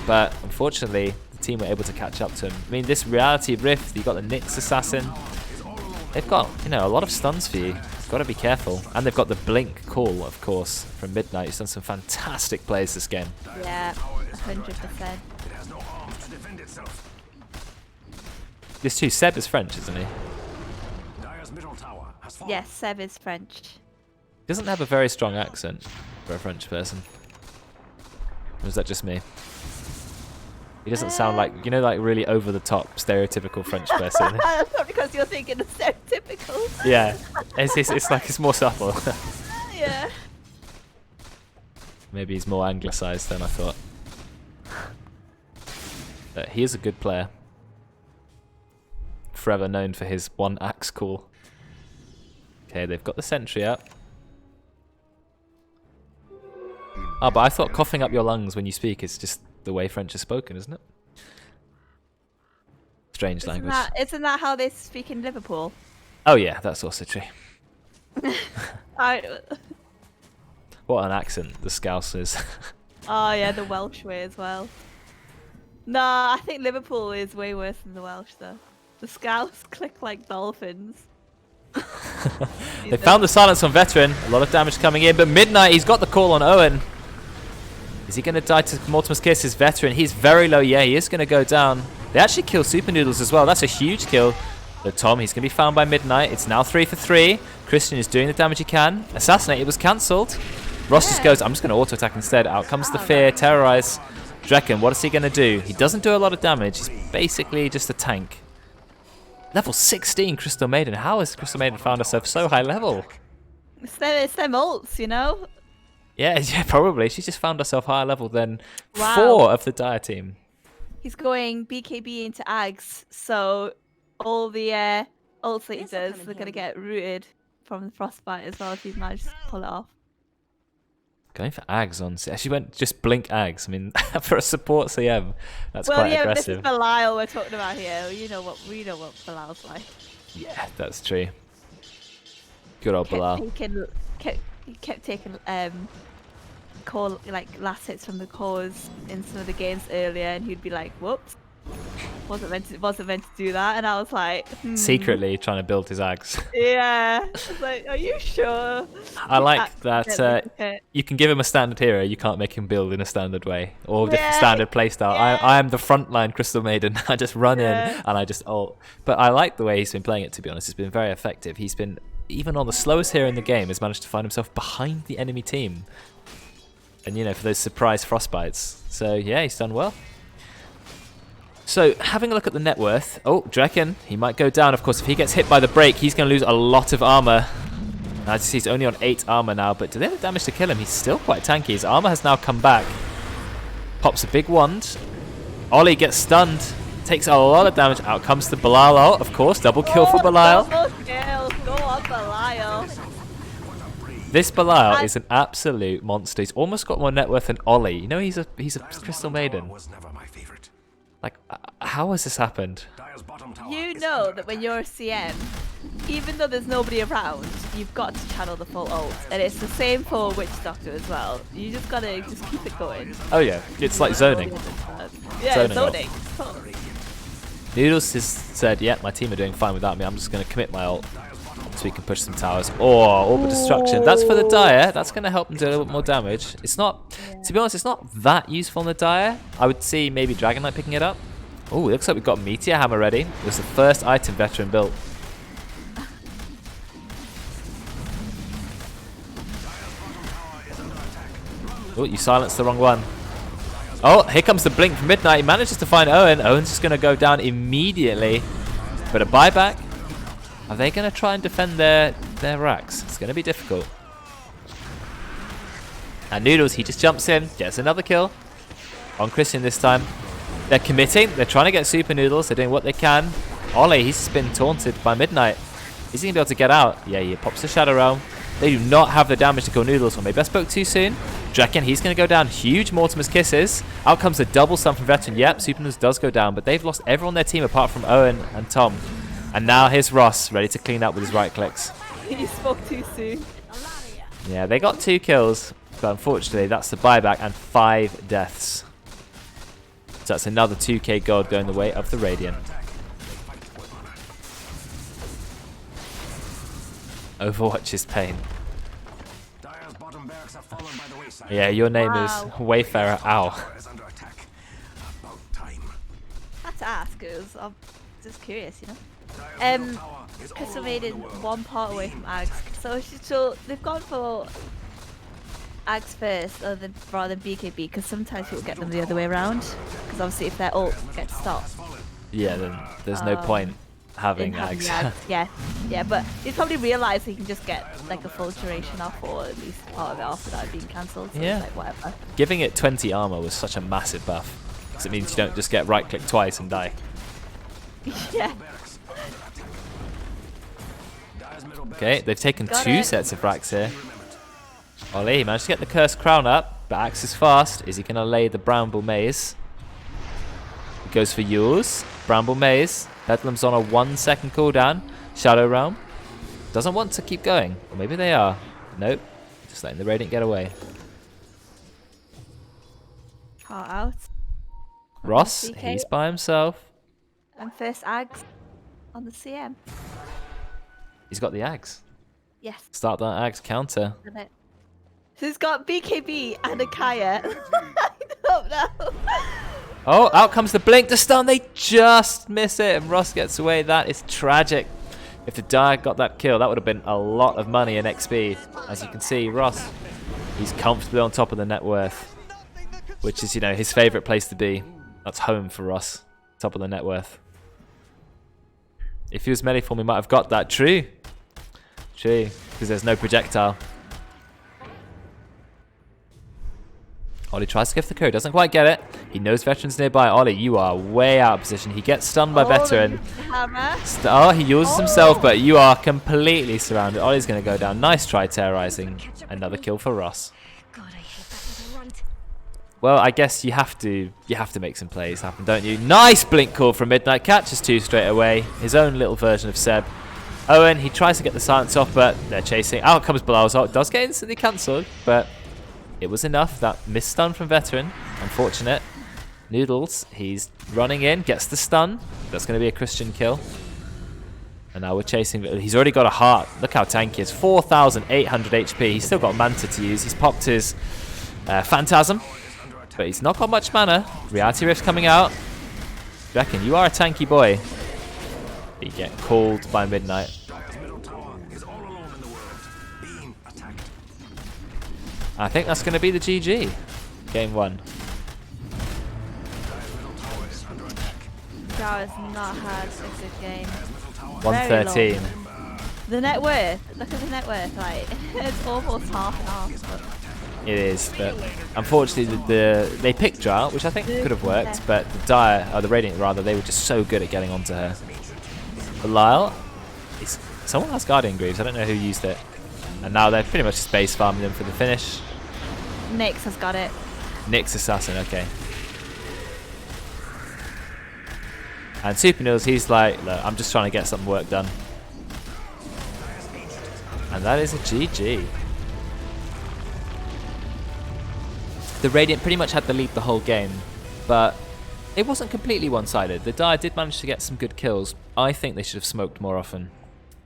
but unfortunately, the team were able to catch up to him. I mean, this Reality Rift, you've got the Nyx Assassin. They've got, you know, a lot of stuns for you. You've got to be careful. And they've got the Blink call, of course, from MidNight. He's done some fantastic plays this game. Yeah, 100%. This too, Seb is French, isn't he? Yes, Seb is French. He doesn't have a very strong accent for a French person. Or is that just me? He doesn't sound like, you know, like really over-the-top, stereotypical French person. Not because you're thinking of stereotypical. Yeah, it's like it's more subtle. Yeah. Maybe he's more anglicised than I thought. But he is a good player. Forever known for his 1 axe call. Okay, they've got the sentry up. Oh, but I thought coughing up your lungs when you speak is just the way French is spoken, isn't it? Strange language. Isn't that how they speak in Liverpool? Oh yeah, that's also true. Oh What an accent the Scouse is. yeah, the Welsh way as well. No, I think Liverpool is way worse than the Welsh though. The Scouse click like dolphins. They found the silence on Veteran. A lot of damage coming in, but MidNight, he's got the call on Owen. Is he going to die to Mortimer's Kiss, his veteran? He's very low. Yeah, he is going to go down. They actually kill SupahNoodlz as well. That's a huge kill. But Tom, he's going to be found by MidNight. It's now 3 for 3. Christian is doing the damage he can. Assassinated was cancelled. Ross just goes, I'm just going to auto-attack instead. Out comes the fear, terrorize. Drekkon, what is he going to do? He doesn't do a lot of damage. He's basically just a tank. Level 16, Crystal Maiden. How has Crystal Maiden found herself so high level? It's them ults, you know? Yeah, probably. She's just found herself higher level than 4 of the Dire team. He's going BKB into Ags, so all the ults that he does, they're going to get rooted from the Frostbite as well if he's managed to pull it off. Going for Ags on... She went just blink Ags. I mean, for a support CM, that's quite aggressive. This is Belial we're talking about here. We know what Belial's like. Yeah, that's true. Good old Belial. He kept taking core, like last hits from the cores in some of the games earlier, and he'd be like, "Whoops, wasn't meant to do that." And I was like, secretly trying to build his Ags. Yeah, I was like, "Are you sure?" I like that you can give him a standard hero, you can't make him build in a standard way or different standard playstyle. Yeah. I am the frontline Crystal Maiden. I just run in and I just ult. But I like the way he's been playing it. To be honest, it's been very effective. He's been, even on the slowest hero in the game, has managed to find himself behind the enemy team. And, you know, for those surprise frostbites. So, yeah, he's done well. So, having a look at the net worth. Oh, Drekkon, he might go down. Of course, if he gets hit by the break, he's going to lose a lot of armor. Now, he's only on 8 armor now, but do they have damage to kill him? He's still quite tanky. His armor has now come back. Pops a big wand. Oli gets stunned. Takes a lot of damage. Out comes the Belial ult, of course. Double kill for Belial. Double kill. Go on, Belial. This Belial is an absolute monster. He's almost got more net worth than Oli. You know, he's a Crystal Maiden. Like, how has this happened? You know that when you're a CM, even though there's nobody around, you've got to channel the full ult, and it's the same for Witch Doctor as well. You just gotta keep it going. Oh yeah, it's like zoning. Yeah, zoning. Noodles has said, yeah, my team are doing fine without me. I'm just going to commit my ult so we can push some towers. Oh, Orb of Destruction. That's for the Dire. That's going to help them do a little bit more damage. It's not, to be honest, it's not that useful in the Dire. I would see maybe Dragon Knight picking it up. Oh, looks like we've got Meteor Hammer ready. It was the first item Veteran built. Oh, you silenced the wrong one. Oh, here comes the blink from MidNight. He manages to find Owen. Owen's just going to go down immediately. But a buyback. Are they going to try and defend their racks? It's going to be difficult. And Noodles, he just jumps in, gets another kill. On Christian this time. They're committing. They're trying to get SupahNoodlz. They're doing what they can. Oli, he's been taunted by MidNight. Is he going to be able to get out? Yeah, he pops the Shadow Realm. They do not have the damage to kill Noodles. Or maybe I spoke too soon. Drekkon, he's going to go down. Huge Mortimer's Kisses. Out comes a double stun from Veteran. Yep, SupahNoodlz does go down, but they've lost everyone on their team apart from Owen and Tom. And now here's Ross, ready to clean up with his right clicks. He spoke too soon. Yeah, they got 2 kills, but unfortunately that's the buyback and 5 deaths. So that's another 2k gold going the way of the Radiant. Overwatch is pain. Yeah, your name is Wayfarer. Ow. I had to ask, because I'm just curious, you know. Crystal Maiden 1 part away from Ags. So they've gone for Ags first rather than BKB, because sometimes people get them the other way around. Because obviously if their ult gets stopped. Yeah, then there's no point having Ags. Yeah, but he's probably realised he can just get like a full duration off, or at least part of it off without it being cancelled. So yeah. It's like whatever. Giving it 20 armor was such a massive buff. Because it means you don't just get right click twice and die. Yeah. Okay, they've taken 2 sets of racks here. Oli managed to get the Cursed Crown up, but Axe is fast. Is he going to lay the Bramble Maze? He goes for Yules. Bramble Maze. Bedlam's on a 1-second cooldown. Shadow Realm. Doesn't want to keep going. Or maybe they are. Nope. Just letting the Radiant get away. Heart out. Ross, he's by himself. And first Ags on the CM. He's got the Axe. Yes. Start that Axe counter. So it's got BKB and a Kaya. I don't know. Oh, out comes the blink to stun. They just miss it, and Ross gets away. That is tragic. If the Dire got that kill, that would have been a lot of money in XP. As you can see, Ross, he's comfortably on top of the net worth, which is, you know, his favorite place to be. That's home for Ross, top of the net worth. If he was Meliform, he might have got that. True, because there's no projectile. Oli tries to give the code, doesn't quite get it. He knows Veteran's nearby. Oli, you are way out of position. He gets stunned by Veteran. He uses himself, but you are completely surrounded. Oli's going to go down. Nice try terrorizing. Another kill for Ross. Well, I guess you have to make some plays happen, don't you? Nice blink call from MidNight. Catches 2 straight away. His own little version of Seb. Owen, he tries to get the silence off, but they're chasing. Out comes Belial's ult. Does get instantly cancelled, but it was enough. That missed stun from Veteran. Unfortunate. Noodles, he's running in, gets the stun. That's going to be a Christian kill. And now we're chasing. He's already got a heart. Look how tanky he is. 4,800 HP. He's still got Manta to use. He's popped his Phantasm, but he's not got much mana. Reality Rift's coming out. Drekkon, you are a tanky boy. You get called by MidNight. I think that's going to be the GG. Game 1. That has not had a good game. 113. The net worth. Look at the net worth. Like, it's almost half and half. It is, but unfortunately they picked Drought, which I think could have worked, but the Dire, or the Radiant rather, they were just so good at getting onto her. Belial, someone has Guardian Greaves. I don't know who used it. And now they're pretty much just base farming them for the finish. Nyx has got it. Nyx Assassin, okay. And SupahNoodlz, he's like, look, I'm just trying to get some work done. And that is a GG. The Radiant pretty much had the lead the whole game, but it wasn't completely one-sided. The Dire did manage to get some good kills. I think they should have smoked more often.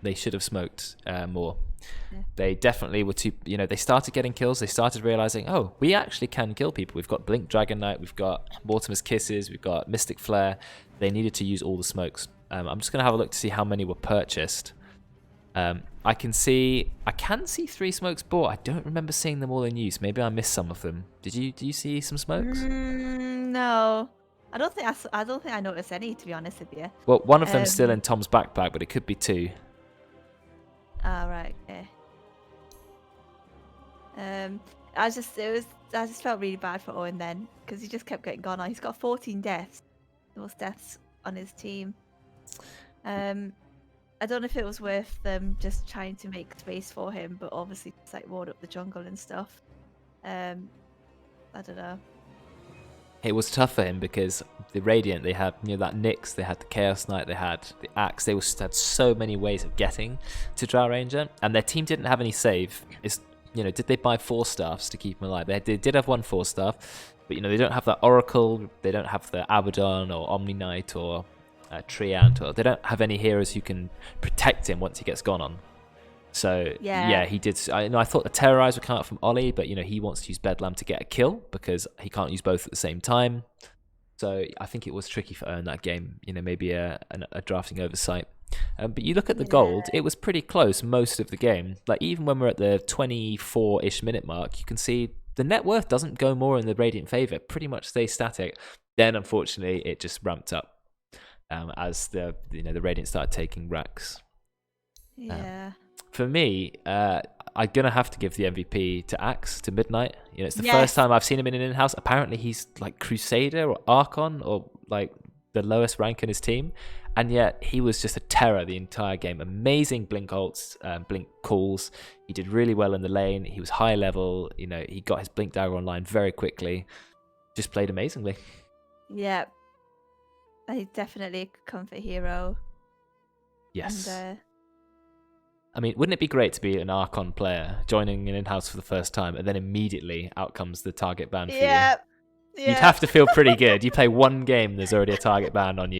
They should have smoked more. Yeah. They definitely were too, they started getting kills. They started realizing, oh, we actually can kill people. We've got Blink Dragon Knight, we've got Mortimer's Kisses, we've got Mystic Flare. They needed to use all the smokes. I'm just going to have a look to see how many were purchased. I can see 3 smokes bought. I don't remember seeing them all in use. Maybe I missed some of them. Did you see some smokes? No. I don't think I noticed any, to be honest with you. Well, one of them's still in Tom's backpack, but it could be 2. Right, okay. I just felt really bad for Owen then, because he just kept getting gone on. He's got 14 deaths, the most deaths on his team. I don't know if it was worth them just trying to make space for him, but obviously just like ward up the jungle and stuff. I don't know. It was tough for him because the Radiant, they had that Nyx, they had the Chaos Knight, they had the Axe. They had so many ways of getting to Drow Ranger, and their team didn't have any save. Did they buy 4 staffs to keep him alive? They did have 1 4 staff, but they don't have that Oracle, they don't have the Abaddon or Omni Knight or Treant, or they don't have any heroes who can protect him once he gets gone on. So yeah, he did. I thought the Terrorize would come out from Oli, but he wants to use Bedlam to get a kill because he can't use both at the same time. So I think it was tricky for Owen that game. Maybe a drafting oversight. But you look at the gold; it was pretty close most of the game. Like even when we're at the 24-ish minute mark, you can see the net worth doesn't go more in the Radiant favor. It pretty much stays static. Then unfortunately, it just ramped up as the Radiant started taking racks. Yeah. For me, I'm gonna have to give the MVP to Axe, to MidNight. It's the first time I've seen him in an in-house. Apparently, he's like Crusader or Archon or like the lowest rank in his team, and yet he was just a terror the entire game. Amazing blink ults, blink calls. He did really well in the lane. He was high level. He got his blink dagger online very quickly. Just played amazingly. Yeah, he's definitely a comfort hero. Yes. And, I mean, wouldn't it be great to be an Archon player joining an in-house for the first time and then immediately out comes the target ban for you? You'd have to feel pretty good. You play 1 game, there's already a target ban on you.